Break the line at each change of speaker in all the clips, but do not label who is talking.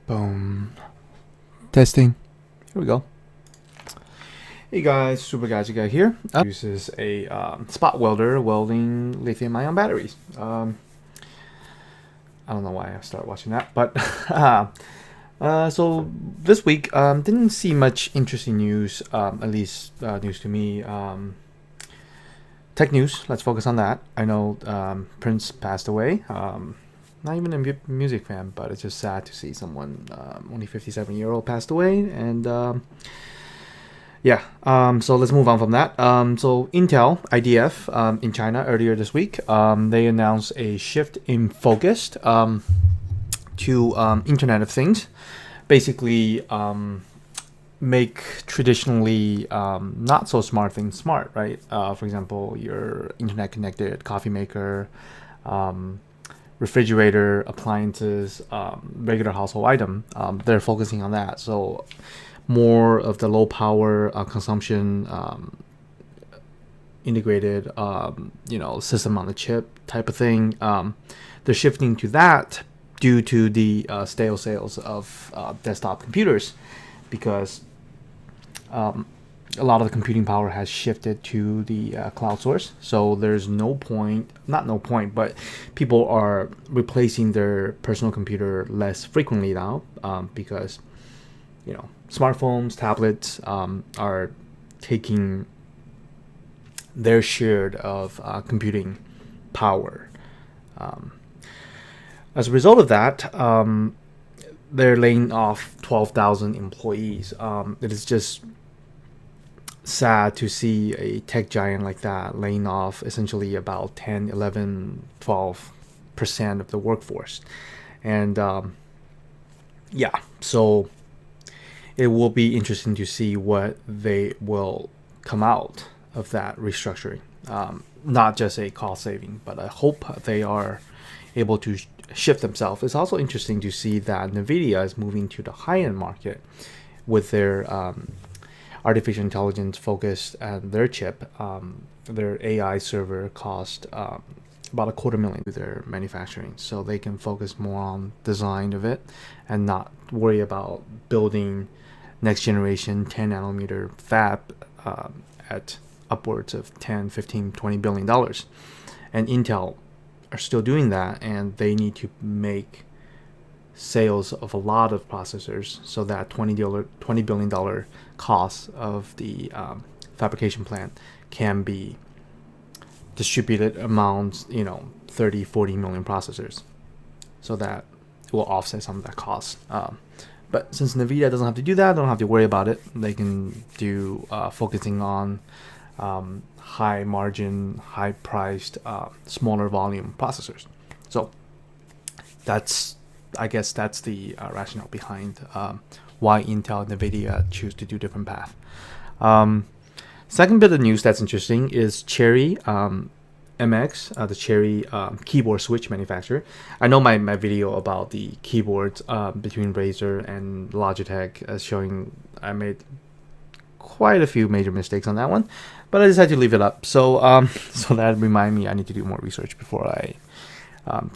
Boom. Testing. Here we go. Hey guys, SuperGadgetGuy here. Uses a spot welder welding lithium-ion batteries. I don't know why I started watching that, but so this week didn't see much interesting news, at least news to me. Tech news. Let's focus on that. I know Prince passed away. Not even a music fan, but it's just sad to see someone only 57-year-old passed away. And so let's move on from that. So Intel IDF in China earlier this week, they announced a shift in focus to Internet of Things. Basically, make traditionally not so smart things smart, right? For example, your internet connected coffee maker, refrigerator, appliances, regular household item. They're focusing on that. So more of the low power consumption integrated system on the chip type of thing. They're shifting to that due to the stale sales of desktop computers, because a lot of the computing power has shifted to the cloud source. So there's but people are replacing their personal computer less frequently now, because smartphones, tablets are taking their share of computing power. As a result of that, they're laying off 12,000 employees. It is just sad to see a tech giant like that laying off essentially about 10, 11, 12% of the workforce. And so it will be interesting to see what they will come out of that restructuring. Not just a cost saving, but I hope they are able to shift themselves. It's also interesting to see that NVIDIA is moving to the high-end market with their artificial intelligence focused and their chip. Their AI server cost about $250,000 to their manufacturing, so they can focus more on design of it and not worry about building next generation 10 nanometer fab at upwards of 10, 15, 20 billion dollars. And Intel are still doing that, and they need to make sales of a lot of processors so that $20 billion cost of the fabrication plant can be distributed among 30, 40 million processors, so that it will offset some of that cost. But since NVIDIA doesn't have to do that, they don't have to worry about it. They can do focusing on high margin, high priced, smaller volume processors. So I guess that's the rationale behind why Intel and NVIDIA choose to do different path. Second bit of news that's interesting is Cherry MX, the Cherry keyboard switch manufacturer. I know my video about the keyboards between Razer and Logitech is showing I made quite a few major mistakes on that one, but I decided to leave it up. So so that reminded me I need to do more research before I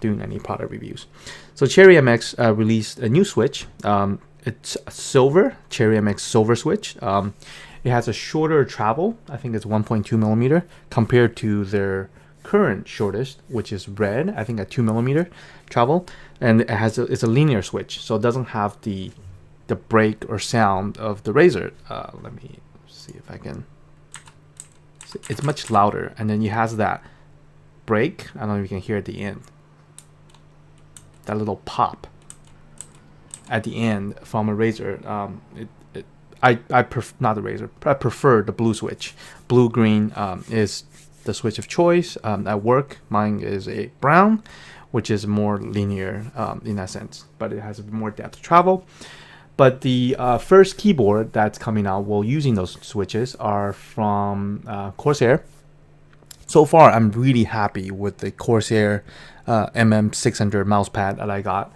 doing any product reviews. So Cherry MX released a new switch. It's a silver Cherry MX silver switch. It has a shorter travel. I think it's 1.2 millimeter compared to their current shortest, which is red. I think at 2 millimeter travel, and it's a linear switch, so it doesn't have the break or sound of the Razer. Let me see if I can. It's much louder, and then it has that break. I don't know if you can hear at the end. That little pop at the end from a Razer. I prefer not the Razer. I prefer the blue switch. Blue green is the switch of choice. At work, mine is a brown, which is more linear in that sense, but it has more depth of travel. But the first keyboard that's coming out while using those switches are from Corsair. So far, I'm really happy with the Corsair MM600 mousepad that I got.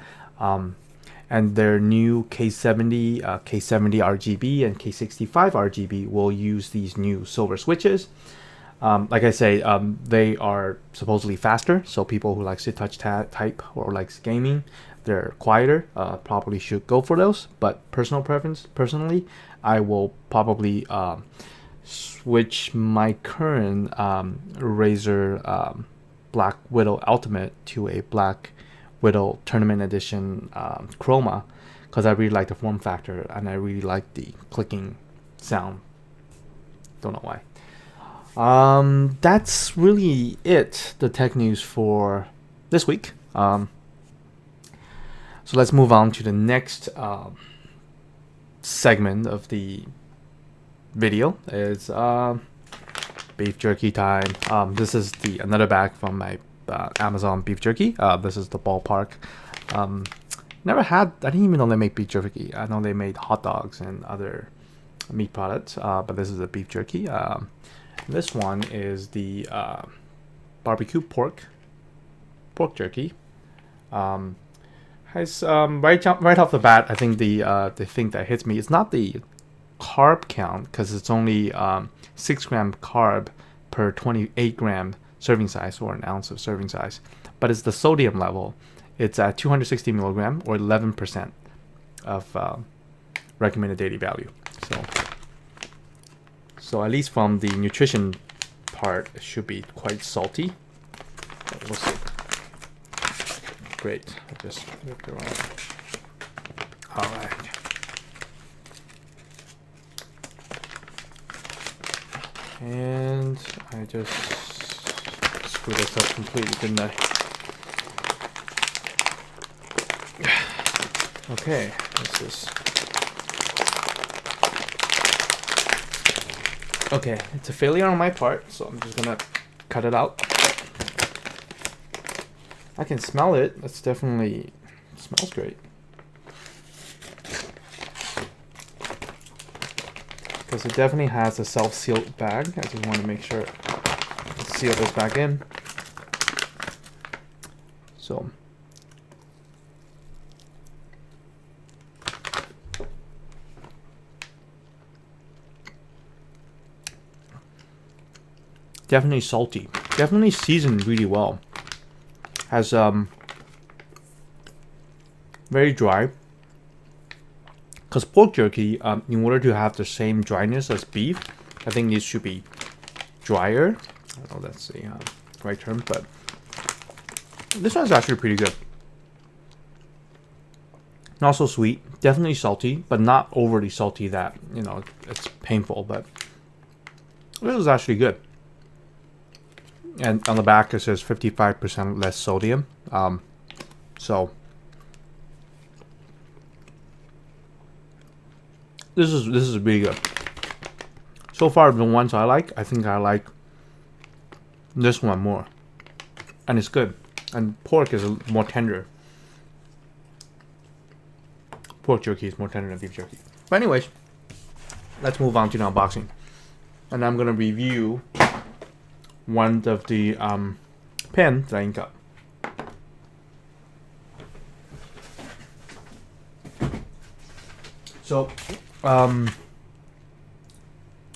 And their new K70, K70 RGB, and K65 RGB will use these new silver switches. Like I say, they are supposedly faster, so people who like to touch type or likes gaming they're quieter, probably should go for those. But personally, I will probably switch my current Razer Black Widow Ultimate to a Black Widow Tournament Edition Chroma, because I really like the form factor and I really like the clicking sound. Don't know why. That's really it, the tech news for this week. So let's move on to the next segment of the video. Is beef jerky time. This is another bag from my Amazon beef jerky. This is the ballpark. I didn't even know they make beef jerky. I know they made hot dogs and other meat products, but this is a beef jerky. This one is the barbecue pork jerky. Has right off the bat, I think the thing that hits me is not the carb count, because it's only 6-gram carb per 28-gram serving size, or an ounce of serving size, but it's the sodium level. It's at 260 milligram, or 11% of recommended daily value. So at least from the nutrition part, it should be quite salty. But we'll see. Great. I just ripped it off. All right. And I just screwed this up completely, didn't I? Okay, what's this? Okay, it's a failure on my part, so I'm just gonna cut it out. I can smell it. It smells great. Because it definitely has a self-sealed bag. I just want to make sure to seal this back in. So definitely salty. Definitely seasoned really well. Has very dry. Because pork jerky, in order to have the same dryness as beef, I think it should be drier. I don't know if that's the right term, but this one's actually pretty good. Not so sweet, definitely salty, but not overly salty that, you know, it's painful, but this is actually good. And on the back it says 55% less sodium. So this is really good. So far, the ones I think I like this one more, and it's good. And pork is more tender. Pork jerky is more tender than beef jerky. But anyways, let's move on to the unboxing, and I'm gonna review one of the pens that I got. So I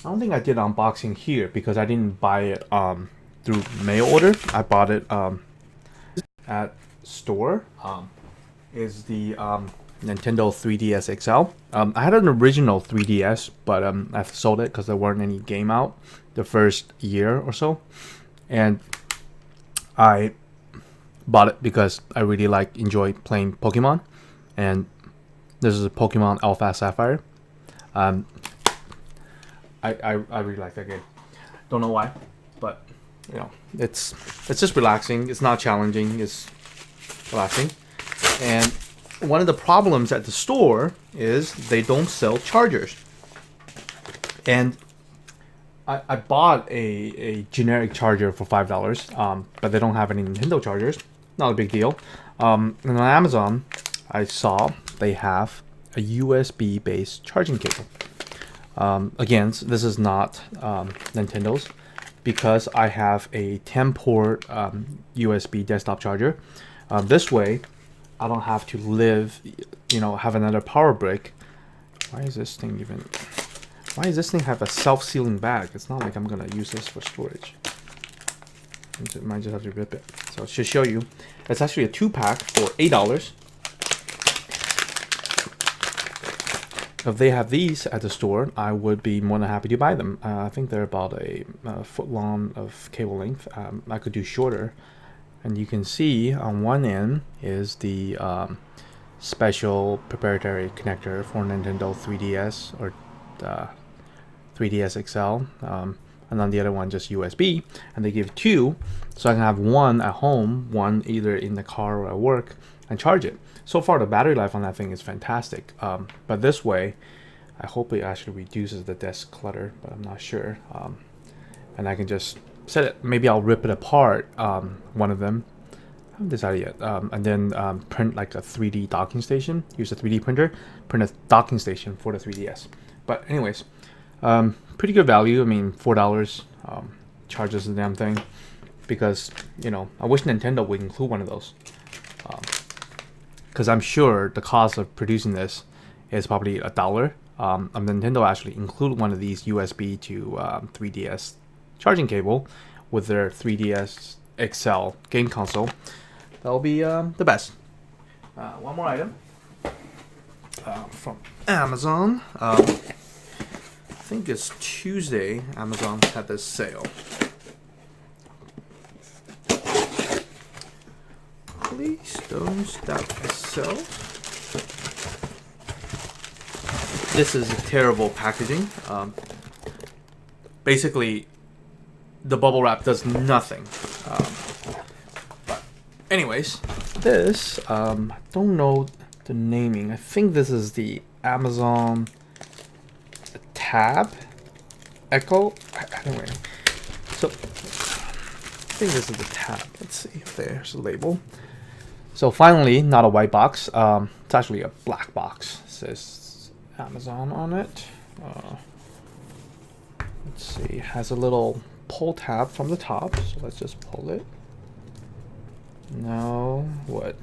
don't think I did unboxing here because I didn't buy it through mail order. I bought it at store. Is the Nintendo 3DS XL. I had an original 3DS, but I've sold it because there weren't any game out the first year or so, and I bought it because I really enjoy playing Pokemon, and this is a Pokemon Alpha Sapphire. I really like that game. Don't know why, but you know, it's just relaxing. It's not challenging. It's relaxing. And one of the problems at the store is they don't sell chargers. And I bought a generic charger for $5, but they don't have any Nintendo chargers. Not a big deal. And on Amazon, I saw they have a USB based charging cable. Again, this is not Nintendo's, because I have a 10-port USB desktop charger. This way, I don't have to have another power brick. Why is this thing have a self-sealing bag? It's not like I'm gonna use this for storage. I might just have to rip it. So it should show you. It's actually a 2-pack for $8. if they have these at the store, I would be more than happy to buy them. I think they're about a foot long of cable length. I could do shorter. And you can see on one end is the special proprietary connector for Nintendo 3DS or 3DS XL. And on the other one just USB, and they give two, so I can have one at home, one either in the car or at work, and charge it. So far the battery life on that thing is fantastic, but this way I hope it actually reduces the desk clutter, but I'm not sure. And I can just set it, maybe I'll rip it apart, one of them, I haven't decided yet, and then print like a 3D docking station, use a 3D printer, print a docking station for the 3DS. But anyways, pretty good value. I mean, $4 charges the damn thing, because you know, I wish Nintendo would include one of those, because I'm sure the cost of producing this is probably $1. Nintendo actually include one of these USB to 3DS charging cable with their 3DS XL game console. That'll be the best. One more item from Amazon. I think it's Tuesday. Amazon had this sale. Please don't stop the sale. This is terrible packaging. Basically, the bubble wrap does nothing. But anyways, this I don't know the naming. I think this is the Amazon Tab Echo. Anyway, so I think this is the Tab. Let's see if there's a label. So finally, not a white box. It's actually a black box. It says Amazon on it. Let's see. It has a little pull tab from the top. So let's just pull it. Now what?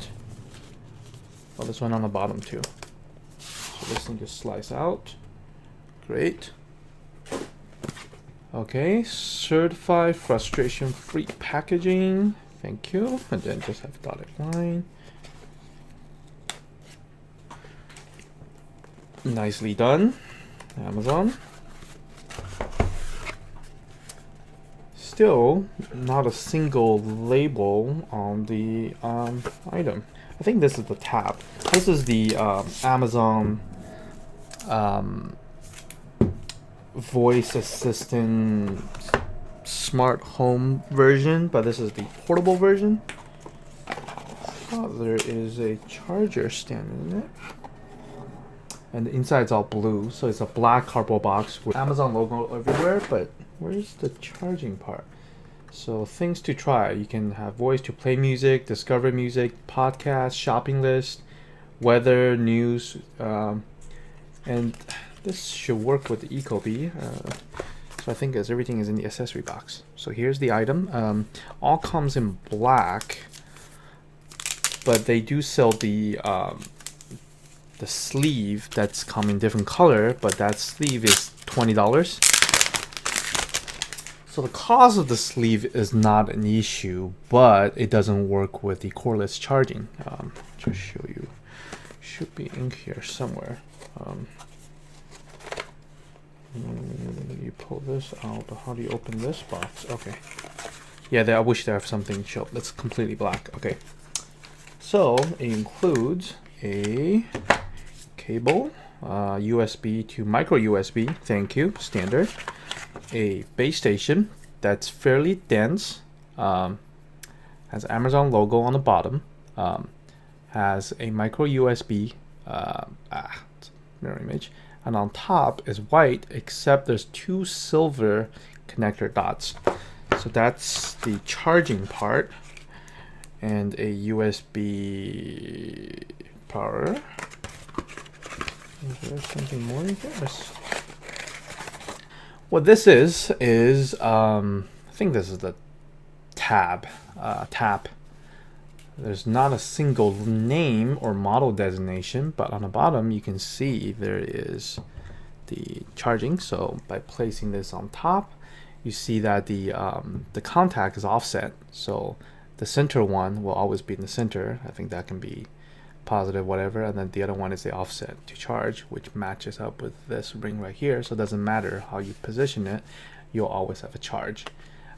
Oh, this one on the bottom too. So this thing just slides out. Great. Okay, certified frustration-free packaging. Thank you. And then just have dotted line. Nicely done, Amazon. Still not a single label on the item. I think this is the tab. This is the Amazon voice assistant smart home version, but this is the portable version. Oh, there is a charger stand in it, and the inside's all blue, so it's a black cardboard box with Amazon logo everywhere. But where's the charging part? So things to try: you can have voice to play music, discover music, podcast, shopping list, weather, news, and this should work with the Ecobee. So I think as everything is in the accessory box. So here's the item. All comes in black, but they do sell the sleeve that's come in different color, but that sleeve is $20. So the cost of the sleeve is not an issue, but it doesn't work with the cordless charging. Just show you. Should be in here somewhere. You pull this out, but how do you open this box? Okay. Yeah, I wish there was something to show. That's completely black. Okay. So it includes a cable, USB to micro USB. Thank you. Standard. A base station that's fairly dense. Has Amazon logo on the bottom. Has a micro USB. Mirror image. And on top is white, except there's two silver connector dots. So that's the charging part, and a USB power. Is there something more in here? What this is I think this is the tab. Tap. There's not a single name or model designation, but on the bottom you can see there is the charging. So by placing this on top, you see that the contact is offset. So the center one will always be in the center. I think that can be positive, whatever, and then the other one is the offset to charge, which matches up with this ring right here. So it doesn't matter how you position it, you'll always have a charge.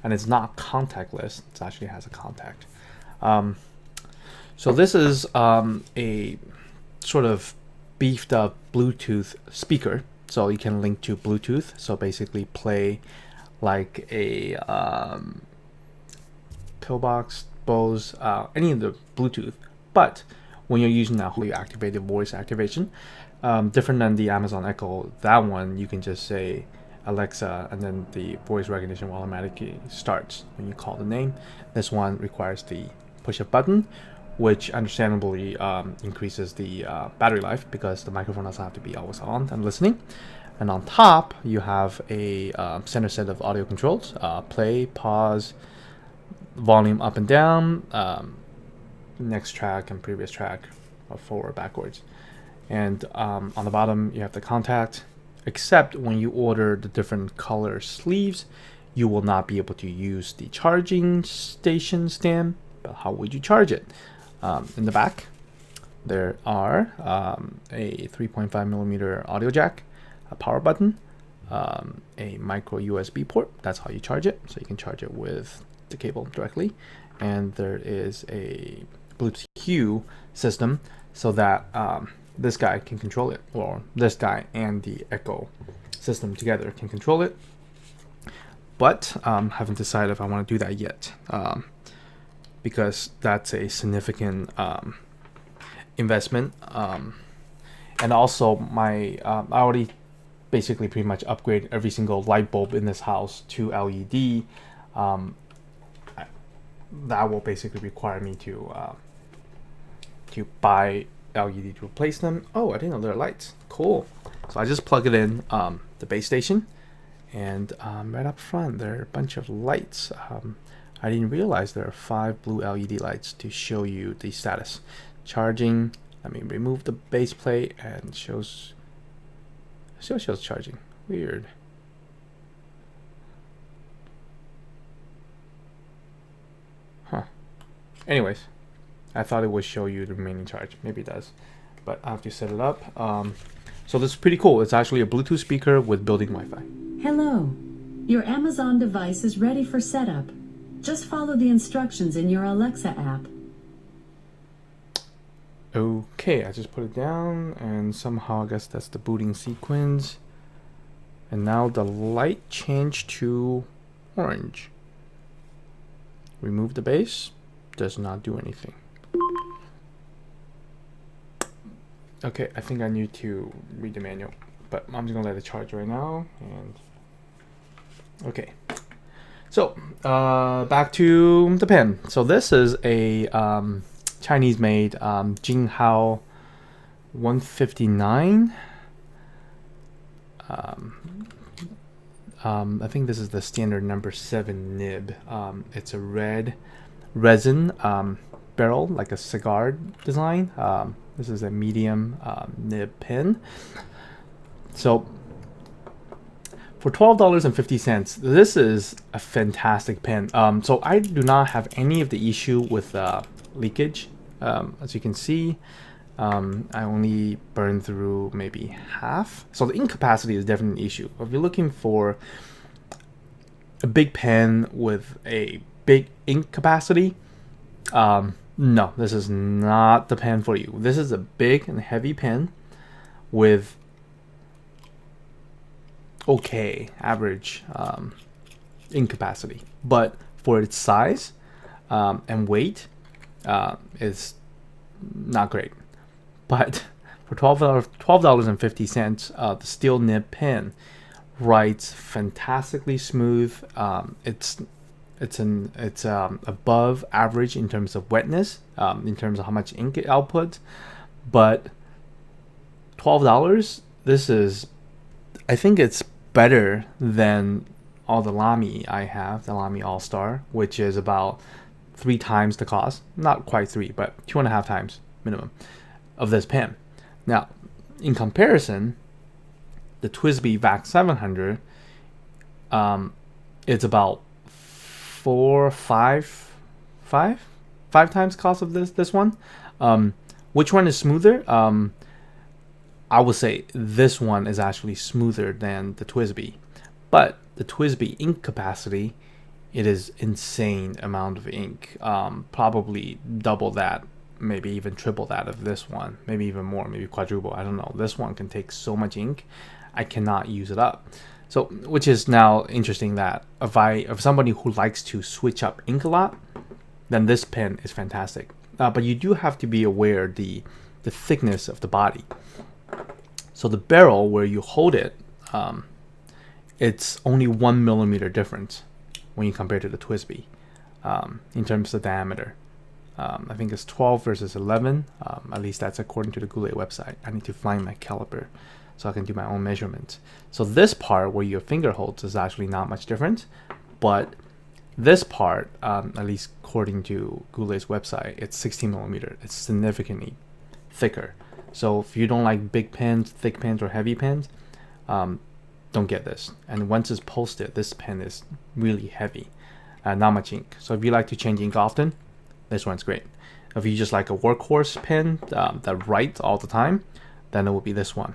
And it's not contactless, it actually has a contact. So this is a sort of beefed up Bluetooth speaker, so you can link to Bluetooth. So basically play like a Pillbox, Bose, any of the Bluetooth. But when you're using that, you activate the voice activation. Different than the Amazon Echo, that one you can just say Alexa, and then the voice recognition will automatically starts when you call the name. This one requires the push a button, which understandably increases the battery life because the microphone doesn't have to be always on and listening. And on top, you have a center set of audio controls: play, pause, volume up and down, next track and previous track, or forward, backwards. And on the bottom, you have the contact. Except when you order the different color sleeves, you will not be able to use the charging station stand. But how would you charge it? In the back, there are a 3.5 millimeter audio jack, a power button, a micro USB port. That's how you charge it. So you can charge it with the cable directly. And there is a Bluetooth Q system so that this guy can control it, or this guy and the Echo system together can control it. But haven't decided if I want to do that yet, because that's a significant investment. And also my I already basically pretty much upgrade every single light bulb in this house to LED. That will basically require me to buy LED to replace them. Oh, I didn't know there are lights. Cool. So I just plug it in the base station, and right up front there are a bunch of lights. I didn't realize there are 5 blue LED lights to show you the status. Charging. Let me remove the base plate, and still shows charging. Weird. Huh. Anyways, I thought it would show you the remaining charge. Maybe it does, but I have to set it up. So this is pretty cool. It's actually a Bluetooth speaker with built-in Wi-Fi.
Hello. Your Amazon device is ready for setup. Just follow the instructions in your Alexa app.
Okay, I just put it down, and somehow I guess that's the booting sequence. And now the light changed to orange. Remove the base. Does not do anything. Okay, I think I need to read the manual, but I'm just gonna let it charge right now. And okay, so back to the pen. So this is a Chinese-made Jinghao 159. I think this is the standard number 7 nib. It's a red resin barrel, like a cigar design. This is a medium nib pen. So for $12.50, this is a fantastic pen. So I do not have any of the issue with leakage. As you can see, I only burned through maybe half. So the ink capacity is definitely an issue. If you're looking for a big pen with a big ink capacity, no, this is not the pen for you. This is a big and heavy pen with okay average ink capacity, but for its size and weight, is not great. But for $12.50, the steel nib pen writes fantastically smooth. It's above average in terms of wetness, in terms of how much ink it outputs. But $12, this is, I think it's better than all the Lamy I have, the Lamy All-Star, which is about 3 times the cost. Not quite 3, but 2.5 times minimum of this pen. Now, in comparison, the TWSBI VAC 700, it's about 5 times cost of this one. Which one is smoother? I would say this one is actually smoother than the TWSBI, but the TWSBI ink capacity, it is insane amount of ink, probably double that, maybe even triple that of this one, maybe even more, maybe quadruple. I don't know. This one can take so much ink, I cannot use it up. So, which is now interesting that if somebody who likes to switch up ink a lot, then this pen is fantastic. But you do have to be aware the thickness of the body. So the barrel where you hold it, it's only 1 millimeter difference when you compare to the TWSBI in terms of diameter. I think it's 12 versus 11. At least that's according to the Goulet website. I need to find my caliper so I can do my own measurements. So this part where your finger holds is actually not much different, but this part, at least according to Goulet's website, it's 16 millimeter. It's significantly thicker. So if you don't like big pens, thick pens, or heavy pens, don't get this. And once it's posted, this pen is really heavy, not much ink. So if you like to change ink often, this one's great. If you just like a workhorse pen that writes all the time, then it will be this one.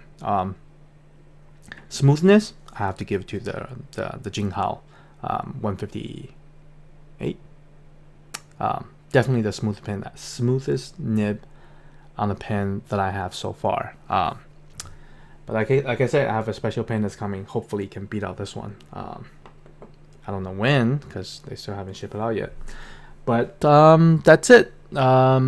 Smoothness, I have to give it to the Jinghao 158. Definitely the smoothest nib on the pen that I have so far. But like I said, I have a special pen that's coming. Hopefully can beat out this one. I don't know when, because they still haven't shipped it out yet. But that's it. I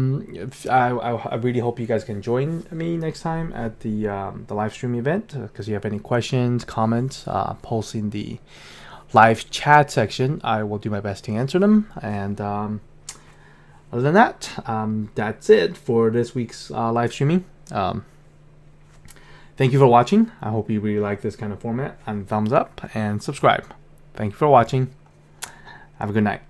really hope you guys can join me next time at the live stream event. Because you have any questions, comments, post in the live chat section. I will do my best to answer them. And other than that, that's it for this week's live streaming. Thank you for watching. I hope you really like this kind of format. And thumbs up and subscribe. Thank you for watching. Have a good night.